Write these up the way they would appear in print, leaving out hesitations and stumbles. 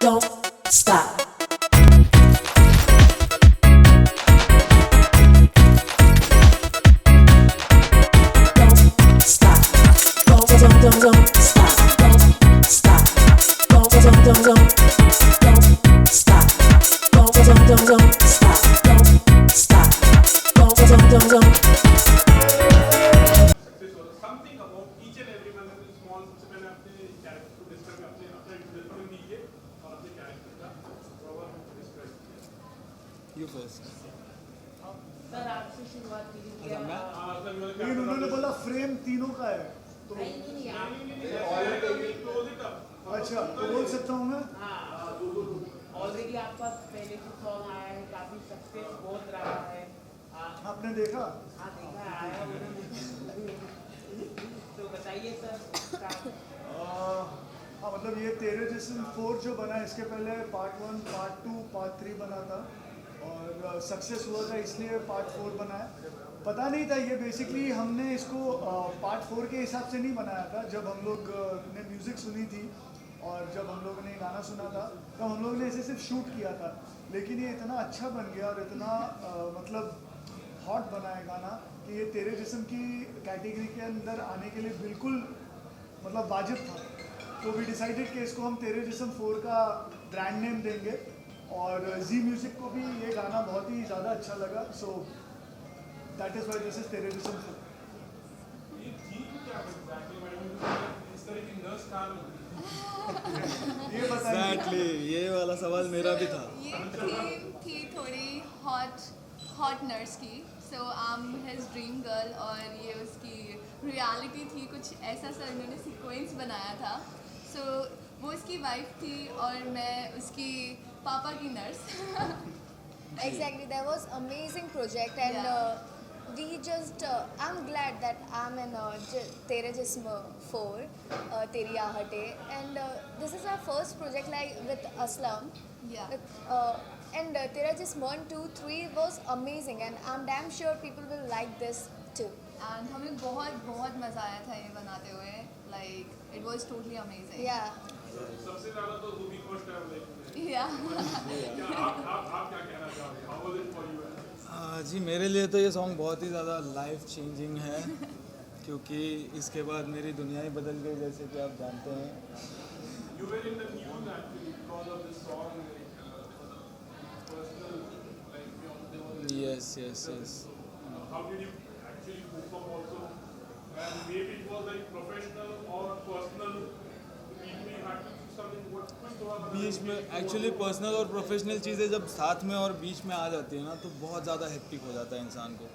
don't stop. Don't stop. Don't stop. Don't stop. Don't stop. Don't stop. Don't stop. Don't. Something about each and every one of the small सबसे पहले अपने character को describe अपने introduction दीजिए और अपने character का proper describe कीजिए। You first. सर आपसे शुरुआत कीजिए। अच्छा मैं लेकिन उन्होंने बोला फ्रेम तीनों का है तो अच्छा तो बोल सकता हूँ मैं ऑलरेडी आपका पहले की सॉन्ग आया है, काफी सक्सेस बहुत रहा है। आपने देखा हाँ देखा है, आया तो बताइए सर। हाँ मतलब ये तेरे जिस्म 4 जो बना है, इसके पहले पार्ट 1 पार्ट 2 पार्ट 3 बना था और सक्सेस हुआ था इसलिए पार्ट 4 बना है। पता नहीं था ये बेसिकली हमने इसको पार्ट 4 के हिसाब से नहीं बनाया था। जब हम लोग ने म्यूज़िक सुनी थी और जब हम लोगों ने गाना सुना था तब हम लोग ने इसे सिर्फ शूट किया था, लेकिन ये इतना अच्छा बन गया और इतना मतलब हॉट बना है गाना कि ये तेरे जिस्म की कैटेगरी के अंदर आने के लिए बिल्कुल मतलब वाजिब था। तो वी डिसाइडेड कि इसको हम तेरे जिस्म 4 का ब्रांड नेम देंगे और जी म्यूज़िक को भी ये गाना बहुत ही ज़्यादा अच्छा लगा। So that is why this is तेरे जिस्म 4। ये थी क्या एग्जैक्टली मैडम इस तरह की नर्स कार ये बताइए। एग्जैक्टली ये वाला सवाल मेरा भी था। ये थीम थी थोड़ी हॉट नर्स की। So I am his dream girl और ये उसकी रियलिटी थी। कुछ ऐसा सर इन्होंने सीक्वेंस बनाया था। सो वो उसकी वाइफ थी और मैं उसकी पापा की nurse. Exactly, that was amazing project and Yeah. We just I'm glad that I'm in Tere Jism 4, Teri Aahate, and this is our first project like with Aslam. Yeah. With, and Tera Jism 1, 2, 3 was amazing and I'm damn sure people will like this too. And हमें बहुत मज़ा आया था ये बनाते हुए। Like it was totally amazing. Yeah. सबसे ज़्यादा तो रूबी फर्स्ट टाइम लाइक या आप क्या कहना चाहोगे? How was it for you? जी मेरे लिए तो ये सॉन्ग बहुत ही ज़्यादा लाइफ चेंजिंग है क्योंकि इसके बाद मेरी दुनिया ही बदल गई जैसे कि आप जानते हैं। You were in the news actually because of this song, personal, like there was. Yes How did you actually cope up also? And maybe it was like professional or personal. You had to do something. What कुछ थोड़ा बीच में actually personal और professional चीज़ें जब साथ में और बीच में आ जाती है ना तो बहुत ज़्यादा हेक्टिक हो जाता है इंसान को।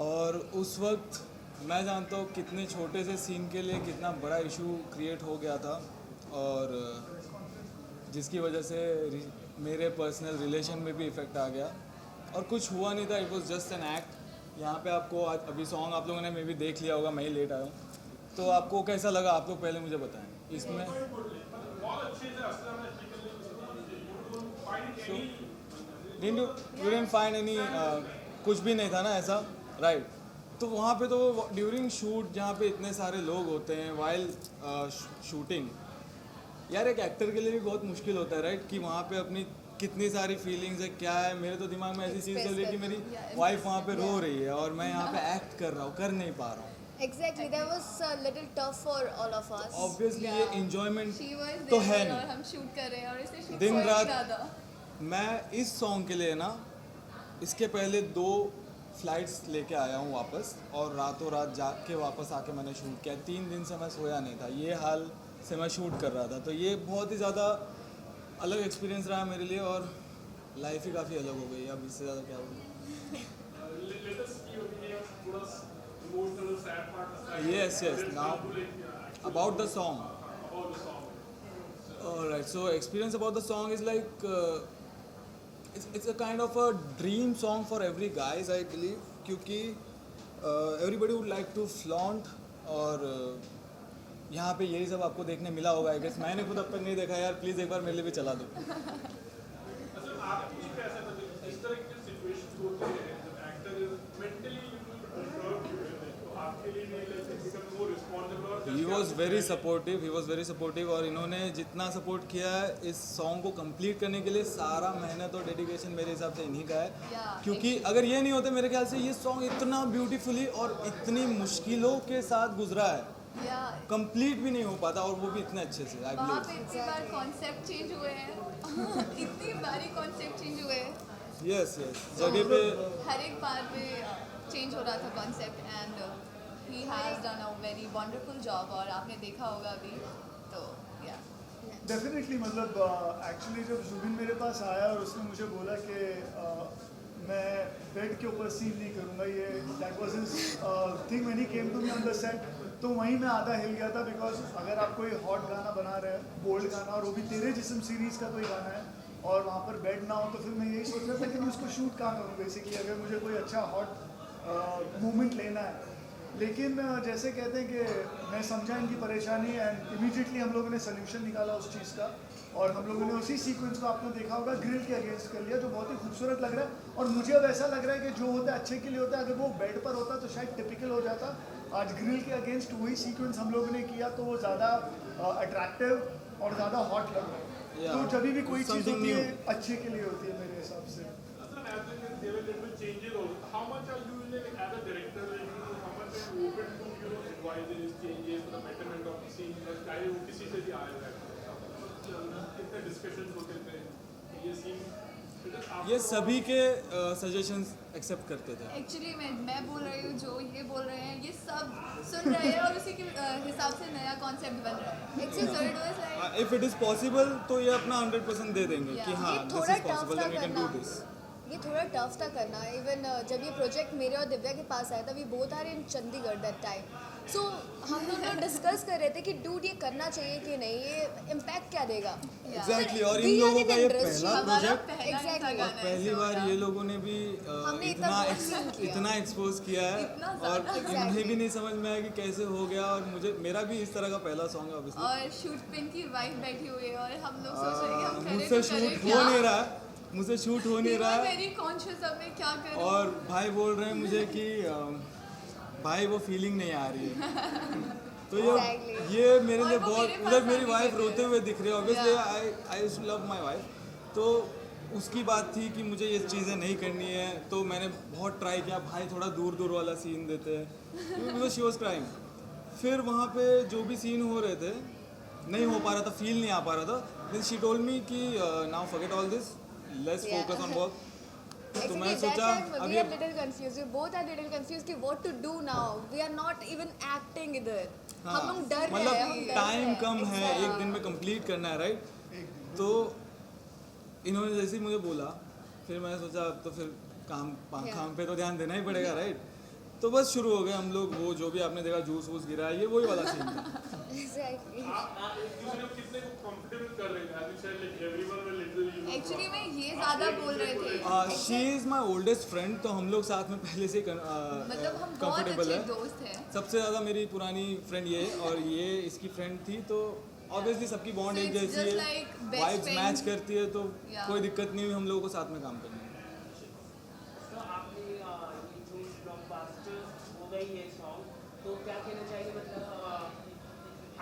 और उस वक्त मैं जानता हूँ कितने छोटे से सीन के लिए कितना बड़ा इशू क्रिएट हो गया था और जिसकी वजह से मेरे पर्सनल रिलेशन में भी इफ़ेक्ट आ गया और कुछ हुआ नहीं था। It was just an act. यहाँ पे आपको आज अभी सॉन्ग आप लोगों ने मे भी देख लिया होगा, मैं ही लेट आया हूँ, तो आपको कैसा लगा आप लोग पहले मुझे बताएं इसमें। यू डिडंट फाइंड एनी कुछ भी नहीं था ना ऐसा, राइट? तो वहाँ पे तो ड्यूरिंग शूट जहाँ पे इतने सारे लोग होते हैं वाइल शूटिंग, यार एक एक्टर के लिए भी बहुत मुश्किल होता है, राइट? कि वहाँ पे अपनी कितनी सारी फीलिंग्स है, क्या है। मेरे तो दिमाग में ऐसी चीज़ चल रही है कि मेरी वाइफ वहाँ पे रो रही है और मैं यहाँ पे एक्ट कर रहा हूँ, कर नहीं पा रहा हूँ। Exactly, that was a little tough for all of us. Obviously ये इंजॉयमेंट शी वाज तो है देयर और नहीं। हम शूट कर रहे हैं और इसे शूट दिन हो ही रात रहा था। मैं इस सॉन्ग के लिए ना इसके पहले 2 फ्लाइट्स लेके आया हूँ वापस और रातों रात जाग के वापस आके मैंने शूट किया। 3 दिन से मैं सोया नहीं था, ये हाल से मैं शूट कर रहा था। तो ये बहुत ही ज़्यादा अलग एक्सपीरियंस रहा मेरे लिए और लाइफ ही काफ़ी अलग हो गई। अब इससे ज़्यादा क्या बोलूँ। let us see ये थोड़ा emotional sad part aside. Yes, now about the song. About the song. Alright, so experience about the song is like it's a kind of a dream song for every guys I believe, क्योंकि everybody would like to flaunt और यहाँ पे यही सब आपको देखने मिला होगा। आई गेस मैंने खुद अब तक नहीं देखा यार, प्लीज़ एक बार मेरे लिए भी चला दो। अच्छा आपकी कैसा था इस तरह के सिचुएशंस होते हैं जब एक्टर इज मेंटली डिस्टर्ब तो आपके लिए नहीं लगता कि वो रिस्पॉन्सिबल और ही वॉज वेरी सपोर्टिव और इन्होंने जितना सपोर्ट किया है इस सॉन्ग को कंप्लीट करने के लिए सारा मेहनत और डेडिकेशन मेरे हिसाब से इन्हीं का है Yeah, क्योंकि अगर ये नहीं होते मेरे ख्याल से ये सॉन्ग इतना ब्यूटीफुली और इतनी मुश्किलों के साथ गुजरा है या कंप्लीट भी नहीं हो पाता और वो भी इतने अच्छे से आई वहाँ बिलीव पे इतनी बार कॉन्सेप्ट चेंज हुए हैं इतनी बारी कॉन्सेप्ट चेंज हुए हैं यस जगह पे हर एक बार पे चेंज हो रहा था concept and he has done a very wonderful job और आपने देखा होगा अभी तो या डेफिनेटली मतलब एक्चुअली जब जुबिन मेरे पास आया और उसने मुझे बोला कि मैं बेड के ऊपर सीन नहीं करूँगा, ये that was his thing when he came to me on the set, तो वहीं मैं आधा हिल गया था बिकॉज अगर आप कोई हॉट गाना बना रहे हैं, बोल्ड गाना, और वो भी तेरे जिस्म सीरीज़ का कोई गाना है और वहाँ पर बेड ना हो, तो फिर मैं यही सोच रहा था कि मैं उसको शूट कहाँ करूँ बेसिकली, अगर मुझे कोई अच्छा हॉट मोमेंट लेना है। लेकिन जैसे कहते हैं कि मैं समझा इनकी परेशानी एंड इमीडिएटली हम लोगों ने सोल्यूशन निकाला उस चीज़ का और हम लोगों ने उसी सीक्वेंस को आपने देखा होगा ग्रिल के अगेंस्ट कर लिया, जो बहुत ही खूबसूरत लग रहा है। और मुझे अब ऐसा लग रहा है कि जो होता है अच्छे के लिए होता है, अगर वो बेड पर होता तो शायद टिपिकल हो जाता। आज ग्रिल के अगेंस्ट वही सीक्वेंस हम लोगों ने किया तो वो ज़्यादा अट्रैक्टिव और ज़्यादा हॉट लग रहा है। तो जब भी कोई चीज़ होती है अच्छे के लिए होती है मेरे हिसाब से। There were little changes also. How much are you, like, as a director, like, how much are you open to, advise these changes for the betterment of the scene? Like, चाहे वो किसी से भी आए हैं, कितने discussions होते थे, ये scene, because after ये all- सभी के सजेशंस एक्सेप्ट करते थे। एक्चुअली मैं बोल रही हूँ, जो ये बोल रहे हैं ये सब सुन रहे हैं और उसी के हिसाब से नया कॉन्सेप्ट बन रहा है। Actually so it was like if it is possible तो ये अपना 100% दे देंगे कि Yeah. हाँ ये दिस थोड़ा इज टफ पॉसिबल था देन वी कैन डू करना, दिस। ये थोड़ा टफ था करना। इवन जब ये प्रोजेक्ट मेरे और दिव्या के पास आया था, we both are in Chandigarh that time, so हम लोग डिस्कस कर रहे थे कि डूड ये करना चाहिए कि नहीं, ये इम्पैक्ट क्या देगा। एग्जैक्टली और We इन are लोगों in का ये industry. पहला हमारा प्रोजेक्ट पहला ऐसा Exactly. गाना है, पहली so, बार yeah. ये लोगों ने भी हमने इतना इतना boosting किया। इतना एक्सपोज किया है इतना और ज़्यादा। इन्हें भी नहीं समझ में आया कि कैसे हो गया। और मुझे मेरा भी इस तरह का पहला सॉन्ग है ऑब्वियसली, और शूट पे इनकी वाइफ बैठी हुई है और हम लोग सोच रहे हैं कि हम करें मुझसे तो शूट करें हो क्या। नहीं रहा है, मुझसे शूट हो नहीं रहा है वेरी कॉन्शियस अब मैं क्या करूं। और भाई बोल रहे हैं मुझे कि भाई वो फीलिंग नहीं आ रही है। तो Exactly. ये मेरे और लिए वो बहुत मेरे पास उधर मेरी आके वाइफ कहती है। रोते हुए दिख रही है obviously. Yeah. I used to love my wife, तो उसकी बात थी कि मुझे ये चीज़ें नहीं करनी है, तो मैंने बहुत ट्राई किया भाई थोड़ा दूर दूर वाला सीन देते हैं बिकॉज शी वॉज क्राइंग। फिर वहाँ पे जो भी सीन हो रहे थे नहीं हो पा रहा था, फील नहीं आ पा रहा था। देन शी टोल्ड मी कि now forget all this, let's Yeah. Focus on work. तो Actually, मैं that सोचा time अब we ये are little confused. We both are little confused कि what to do now. We are not even acting इधर। हाँ, हम लोग डर रहे हैं। हम मतलब डर टाइम रहे हैं। कम है, Exactly. एक दिन में कंप्लीट करना है राइट। तो इन्होंने जैसे ही मुझे बोला फिर मैंने सोचा अब तो फिर काम पे तो ध्यान देना ही पड़ेगा राइट। तो बस शुरू हो गए हम लोग, वो जो भी आपने देखा जूस वूस गिरा ये वही वाला सीन था। Exactly. आप एक दूसरे को कितने को कंफर्टेबल कर रहे थे? As you said, like, everyone were little, actually में ये ज्यादा बोल रहे थे। She is my oldest friend, तो हम लोग साथ में पहले से मतलब हम बहुत कंफर्टेबल अच्छे है। दोस्त हैं। सबसे ज़्यादा मेरी पुरानी फ्रेंड ये है और ये इसकी फ्रेंड थी, तो ऑब्वियसली सबकी बॉन्ड So एक it's जैसी just है, like best vibes friends. Match करती है, तो Yeah. कोई दिक्कत नहीं हुई हम लोगों को साथ में काम करने में। तो आपने ये जो ब्लॉकबस्टर हो गई है सॉन्ग, तो क्या कहना चाहिए, मतलब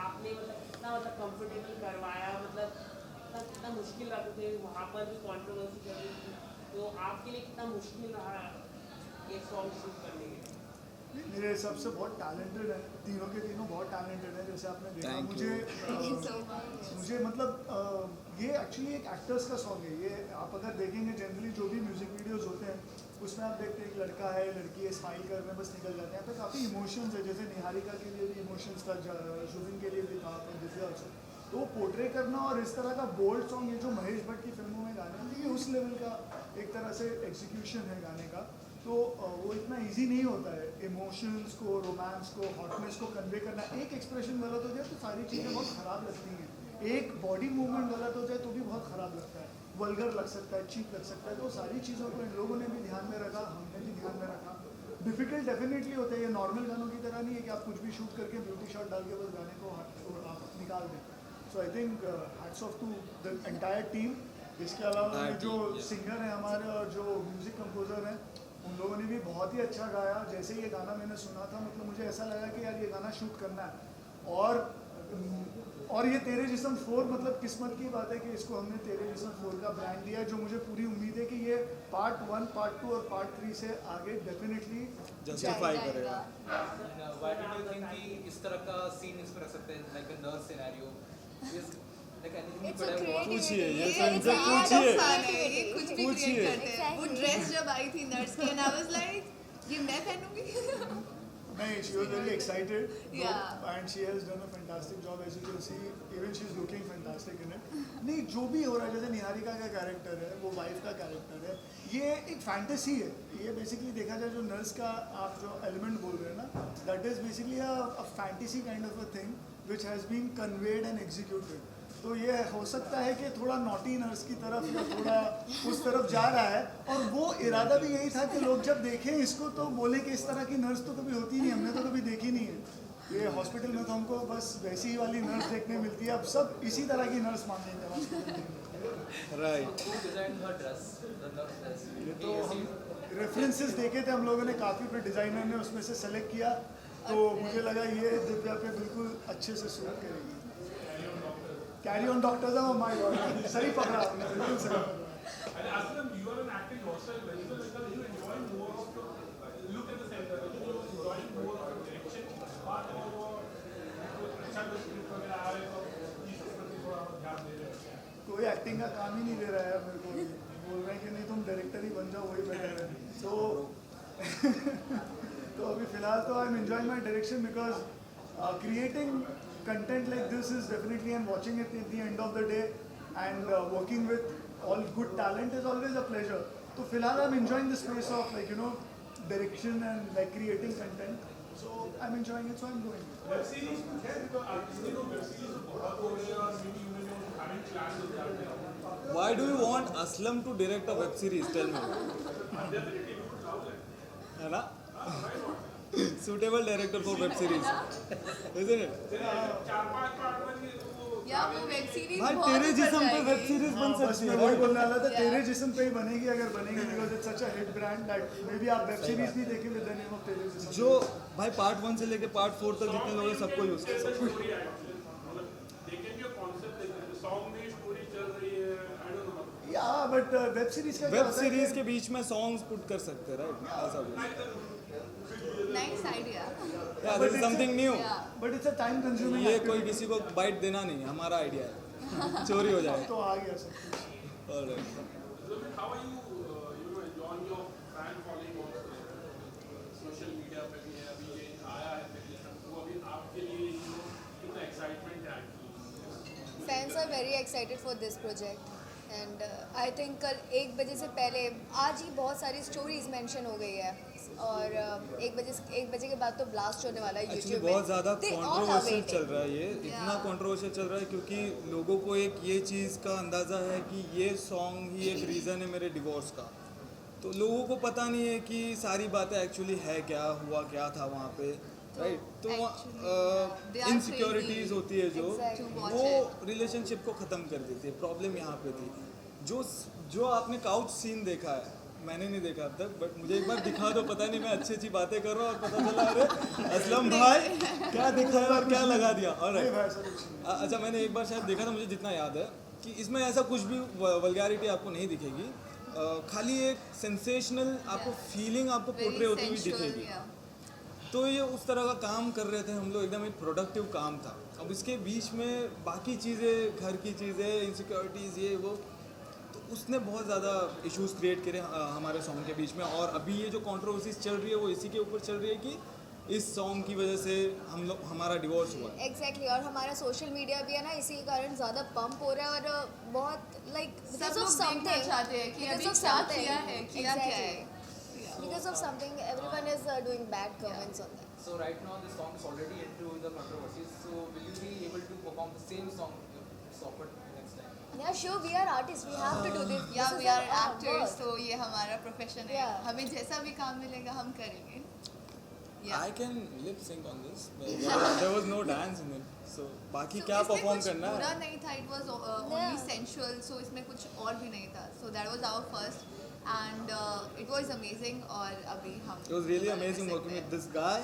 आपने मतलब कितना मतलब कंफर्टेबल करवाया, मतलब कितना मुश्किल रहा, क्योंकि वहाँ पर भी कंट्रोवर्सी चल रही थी, तो आपके लिए कितना मुश्किल रहा ये सॉन्ग शूट करने के लिए? मेरे हिसाब से बहुत टैलेंटेड है, तीनों के तीनों बहुत टैलेंटेड है। जैसे आपने देखा Thank मुझे you. मुझे मतलब ये एक्चुअली एक एक्टर्स का सॉन्ग है। ये आप अगर देखेंगे जनरली जो भी म्यूजिक वीडियोस होते हैं उसमें आप देखते हैं एक लड़का है लड़की है स्माइल कर में बस निकल जाते हैं। यहाँ पे काफ़ी इमोशंस है, जैसे निहारिका के लिए भी इमोशंस था, जुबिन के लिए भी था, दिव्या ऑल्सो। तो वो पोर्ट्रे करना और इस तरह का बोल्ड सॉन्ग, ये जो महेश भट्ट की फिल्मों में गाने हैं, ये उस लेवल का एक तरह से एग्जीक्यूशन है गाने का। तो वो इतना इजी नहीं होता है इमोशंस को, रोमांस को, हॉटनेस को कन्वे करना। एक एक्सप्रेशन गलत हो जाए तो सारी चीज़ें बहुत ख़राब लगती हैं, एक बॉडी मूवमेंट गलत हो जाए तो भी बहुत ख़राब लगता है, वल्गर लग सकता है, चीप लग सकता है। तो सारी चीज़ों को इन लोगों ने भी ध्यान में रखा, हमने भी ध्यान में रखा। डिफ़िकल्ट डेफिनेटली होता है, ये नॉर्मल गानों की तरह नहीं है कि आप कुछ भी शूट करके ब्यूटी शॉट डाल के बस गाने को आप निकाल दें। So I think hats off to the entire team. इसके अलावा जो सिंगर हैं हमारे और जो म्यूज़िक कंपोजर हैं उन लोगों ने भी बहुत ही अच्छा गाया। जैसे ये गाना मैंने सुना था, मतलब मुझे ऐसा लगा कि यार ये गाना शूट करना है। और ये तेरे जिस्म 4 मतलब किस्मत की बात है कि इसको हमने तेरे जिस्म 4 का ब्रांड दिया है, जो मुझे पूरी उम्मीद है कि ये पार्ट 1, पार्ट 2 और पार्ट 3 से आगे डेफिनेटली जस्टिफाई करेगा. Why did you think कि इस तरह का सीन इसमें रख सकते हैं, like a nurse scenario? Is like anything you It's could a have watched? पूछिए, ये creativity. तो इनसे It's a पूछिए. art of fun है, ये कुछ भी पूछिए. क्रिएट करते हैं. वो Exactly. ड्रेस जब आई थी नर्स की, and I was like, ये मैं पहनूंगी. नहीं, she was very excited. Yeah. And she has done a fantastic job, as you can see. Even she's looking fantastic in it. नहीं, जो भी हो रहा है, जैसे निहारिका का कैरेक्टर है, वो वाइफ का कैरेक्टर है, ये एक फैंटेसी है. ये बेसिकली देखा जाए जो नर्स का आप जो एलिमेंट बोल रहे हैं ना, that is basically a fantasy kind of a thing which has been conveyed and executed. तो ये हो सकता है कि थोड़ा नॉटी नर्स की तरफ या थोड़ा उस तरफ जा रहा है, और वो इरादा भी यही था कि लोग जब देखें इसको तो बोले कि इस तरह की नर्स तो कभी होती नहीं, हमने तो कभी देखी नहीं है. ये हॉस्पिटल में तो हमको बस वैसी ही वाली नर्स देखने मिलती है. अब सब इसी तरह की नर्स मांगेंगे हॉस्पिटल में. Right. Who designed her dress? The nurse dress. ये तो हम रेफरेंसेस देखे थे हम लोगों ने काफ़ी, फिर डिज़ाइनर ने उसमें से सेलेक्ट किया, तो मुझे लगा ये दिव्या पे बिल्कुल अच्छे से सूट करेगी. Carry on doctors, oh my God, सही पकड़ा आपने, बिल्कुल सही पकड़ा. And Aslam, you are an actor yourself, very well, because you enjoy more of the look at the center. You enjoy more of the direction part of अच्छा कोई script वगैरह आए तो इस प्रति थोड़ा ध्यान दे रहे हैं. कोई एक्टिंग का काम ही नहीं दे रहा है मेरे को. बोल रहे हैं कि नहीं तुम डायरेक्टर ही बन जाओ, वही बेटर है. तो अभी फिलहाल तो I am enjoying my direction, because creating content like this is definitely, and watching it at the end of the day and working with all good talent is always a pleasure. So फिलहाल I'm enjoying the space of, like, you know, direction and like creating content. So I'm enjoying it, so I'm doing it. Web series कुछ है, because artists ने web series बहुत हो गए हैं और maybe उन्होंने having plans with that. Why do you want Aslam to direct a web series? Tell me. Definitely, it would sound like. है ना? Suitable director for web series, isn't it? 4-5 part बन गए तो वो या वो वेब सीरीज भाई बहुत तेरे ऊपर जिस्म पे जाएगी. वेब सीरीज बन बस सकती मैं है. वही बोलने वाला था, Yeah. तेरे जिस्म पे ही बनेगी अगर बनेगी, because it's such a hit brand that may be आप वेब सीरीज भी देखें विद द नेम ऑफ तेरे जिस्म. जो भाई पार्ट 1 से लेके पार्ट 4 तक जितने लोग हैं सबको यूज कर सकते हैं. स्टोरी एक्चुअली मतलब देखेंगे कॉन्सेप्ट देखेंगे सॉन्ग में स्टोरी चल रही है. I don't know. या बट वेब सीरीज का क्या वेब होता है सीरीज कि- के बीच में सॉन्ग्स पुट कर सकते हैं, राइट? ऐसा कुछ. Nice idea. या this is something new. But it's a time consuming. ये कोई किसी को बाइट देना नहीं है, हमारा आइडिया है. चोरी हो जाए. तो आ गया सब कुछ. Alright. How are you, enjoying your fan following on social media पे भी है, अभी ये आया है petition, तो अभी आपके लिए कितना excitement है actually? Fans are very excited for this project, and I think कल 1 बजे से पहले आज ही बहुत सारी स्टोरीज मेंशन हो गई है, और 1 बजे के बाद तो ब्लास्ट होने वाला है एक्चुअली यूट्यूब में. बहुत ज़्यादा They all are controversial waiting. चल रहा है ये. इतना कंट्रोवर्शियल चल रहा है क्योंकि लोगों को एक ये चीज़ का अंदाज़ा है कि ये सॉन्ग ही एक रीज़न है मेरे डिवोर्स का. तो लोगों को पता नहीं है कि सारी बातें एक्चुअली है क्या, हुआ क्या था वहाँ पे, राइट? तो they are इनसिक्योरिटीज़ crazy. होती है जो Exactly. To watch वो रिलेशनशिप को ख़त्म कर देती है. प्रॉब्लम यहाँ पे थी. जो आपने काउच सीन देखा है, मैंने नहीं देखा अब तक, बट मुझे एक बार दिखा दो. पता नहीं मैं अच्छी अच्छी बातें कर रहा हूँ और पता चला अरे असलम भाई क्या दिखाया और क्या लगा दिया. और नहीं भाई, ऐसा कुछ नहीं. अच्छा, मैंने एक बार शायद देखा था, मुझे जितना याद है कि इसमें ऐसा कुछ भी वल्गैरिटी आपको नहीं दिखेगी. खाली एक सेंसेशनल आपको फीलिंग आपको पोर्ट्रे होती हुई दिखेगी. तो ये उस तरह का काम कर रहे थे हम लोग, एकदम एक प्रोडक्टिव काम था. अब इसके बीच में बाकी चीज़ें, घर की चीज़ें, इनसिक्योरिटीज़, ये वो, तो उसने बहुत ज़्यादा इश्यूज क्रिएट करे हमारे सॉन्ग के बीच में. और अभी ये जो कंट्रोवर्सीज चल रही है वो इसी के ऊपर चल रही है कि इस सॉन्ग की वजह से हमारा डिवोर्स हुआ. एग्जैक्टली. और हमारा सोशल मीडिया भी है ना, इसी के कारण ज़्यादा पंप हो रहा है, और बहुत लाइक सब लोग देखना चाहते हैं कि अभी क्या किया है, किया क्या है. Because of something, everyone is doing bad comments on that. So right now the song is already into the controversies. So will you be able to perform the same song if offered next time? Yeah, sure, we are artists. We have to do this. या This we is are our actors, work. तो ये हमारा profession है. Yeah. हमें जैसा भी काम मिलेगा हम करेंगे. I can lip sync on this, but there was no dance in it. So बाकी क्या परफॉर्म करना बुरा है? नहीं था. It was only sensual, so इसमें कुछ और भी नहीं था. So that was our first and it was amazing. और अभी हम It was really amazing working with this guy.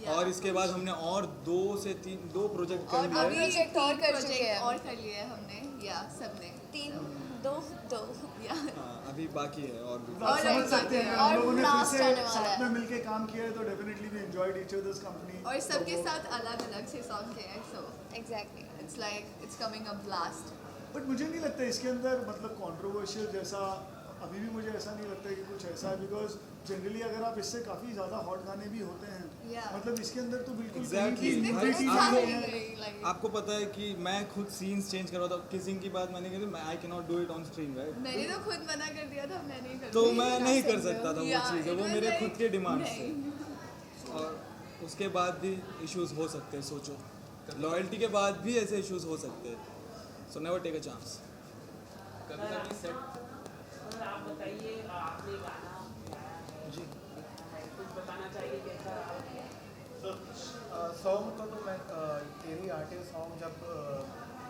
और इसके बाद हमने और 2 प्रोजेक्ट और कर लिए अभी प्रोजेक्ट और कर चुके प्रोजेक्ट हैं और कर लिए हैं हमने या सबने 3 2 या हाँ, अभी बाकी है और भी आप समझ सकते हैं और हम लोगों ने blast फिर आने से वाला साथ है। में मिलके काम किया है तो definitely we enjoyed each other's company और सबके साथ अलग अलग से सॉन्ग किए हैं so exactly it's like it's coming a blast but मुझे नहीं लगता इसके अंदर मतलब कंट्रोवर्शियल जैसा अभी भी मुझे ऐसा नहीं लगता कि कुछ ऐसा है बिकॉज जनरली अगर आप इससे काफ़ी ज़्यादा हॉट गाने भी होते हैं Yeah. मतलब इसके अंदर तो बिल्कुल Exactly. कहीं की भाई, integrity आपको- नहीं है। लाइक आपको पता है कि मैं खुद सीन्स चेंज करवाता हूँ किसिंग की बात मैंने कही I can not do it on stream right मैंने तो खुद मना कर दिया था मैं नहीं कर तो मैं नहीं कर सकता था वो Yeah, चीज़ें it वो was मेरे like, खुद के डिमांड थे नहीं। और उसके बाद भी इश्यूज हो सकते हैं सोचो लॉयल्टी के बाद भी ऐसे इश्यूज हो सकते हैं so never take a chance कभी कभी सेट सर आप बताइए आपने गाना गाया है कुछ बताना चाहिए कैसा रहा? सॉन्ग तो मैं तेरी आर्टिस्ट सॉन्ग जब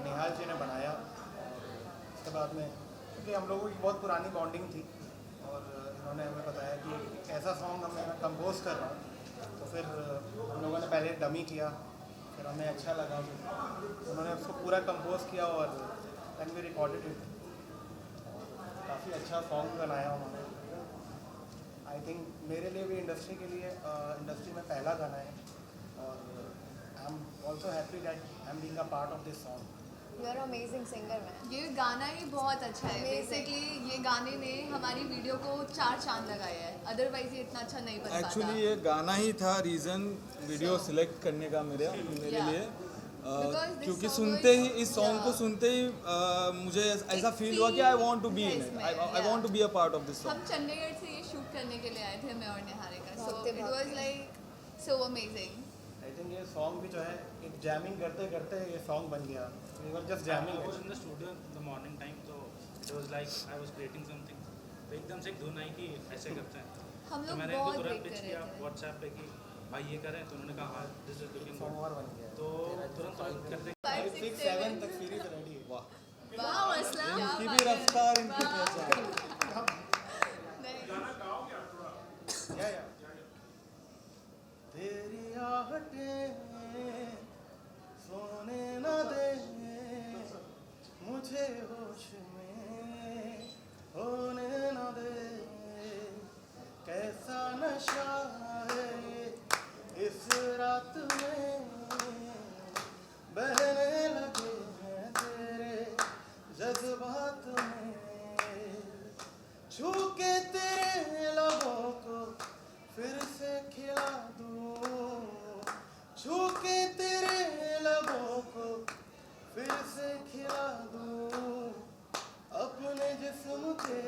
निहाल जी ने बनाया उसके बाद में क्योंकि हम लोगों की बहुत पुरानी बॉन्डिंग थी और इन्होंने हमें बताया कि ऐसा सॉन्ग हमें कंपोज कर रहा हूँ तो फिर हम लोगों ने पहले डमी किया फिर हमें अच्छा लगा फिर उन्होंने उसको पूरा कंपोज किया और देन वी रिकॉर्डेड इट काफ़ी अच्छा सॉन्ग बनाया उन्होंने आई थिंक मेरे लिए भी इंडस्ट्री के लिए इंडस्ट्री में पहला गाना है और I am also happy that I am being a part of this song you are amazing singer man ये गाना ही बहुत अच्छा है Amazing. बेसिकली ये गाने ने हमारी वीडियो को 4 चांद लगाया है अदरवाइज ये इतना अच्छा नहीं बन पाता एक्चुअली ये गाना ही था रीज़न वीडियो सिलेक्ट करने का मेरे Yeah. लिए Because this क्योंकि song सुनते was- ही इस सॉन्ग को Yeah. सुनते ही मुझे ऐसा फील हुआ कि I want to be in it I want to be a part of this hmm song Chandigarh से ये शूट करने के लिए आए थे मैं और निहारिका सो भागते इट वाज भागते। Like so amazing I think ये सॉन्ग भी जो है एक जैमिंग करते करते ये सॉन्ग बन गया we were just I jamming was in the studio in the morning time, so it was like I was creating something. तो एकदम से एक धुन आई कि ऐसे करते हैं हम तो लोग मैंने इनको बहुत तुरंत वेट पिच कर किया रहे थे व्हाट्सएप पे कि भाई ये करें तो उन्होंने कहा हाँ this is looking song good और बन गया तो तुरंत करते 5 6 6 7 7 तक सीरीज रेडी है वाह वाह असलम क्या इनकी बात भी है। रफ्तार इनकी वाह। पहचान नहीं। गाना गाओगे आप थोड़ा या तेरी आहटें सोने न दे मुझे होश में होने न दे कैसा नशा है इस रात में बहने लगे हैं तेरे जज्बात में छू के तेरे लबों को फिर से खिला दूं छू के तेरे लबों को फिर से खिला दूं अपने जिस्म के